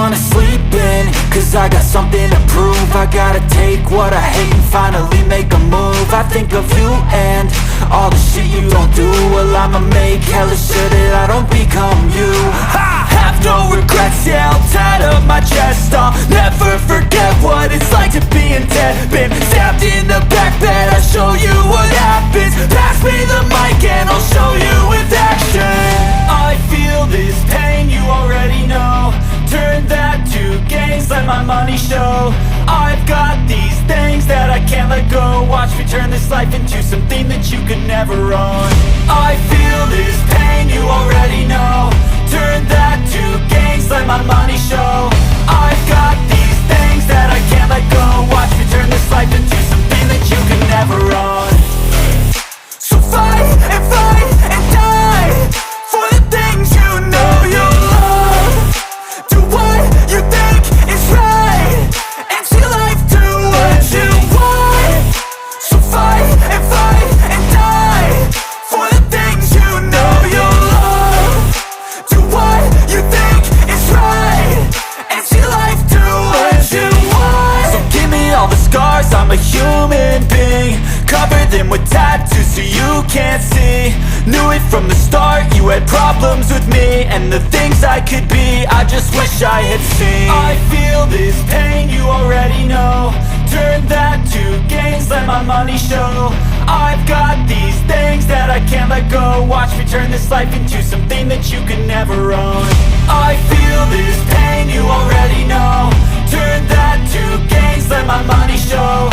wanna sleep in, cause I got something to prove. I gotta take what I hate and finally make a move. I think of you and all the shit you don't do. Well, I'ma make hella sure that I don't become you. I have no regrets, yeah, I'll tie up my chest. I'll never forget what it's like to be in debt. Been stabbed in the back bed, I'll show you what happens. Pass me the mic and I'll show you with action. I feel this pain, you already know. Turn that to gains, let my money show. I've got these things that I can't let go. Watch me turn this life into something that you could never own. I feel this pain, you already know. Turn that to gains, let my money show. I've got these things that I can't let go. Watch me turn this life into something that you could never own. So fight and die for the things you know you love. Do what you think is right and see life do what you want. So fight and die for the things you know you love. Do what you think is right and see life do what you want. So give me all the scars, I'm a human being. Cover them with tattoos so you can't see. Knew it from the start, you had problems with me and the things I could be, I just wish I had seen. I feel this pain, you already know. Turn that to gains, let my money show. I've got these things that I can't let go. Watch me turn this life into something that you could never own. I feel this pain, you already know. Turn that to gains, let my money show.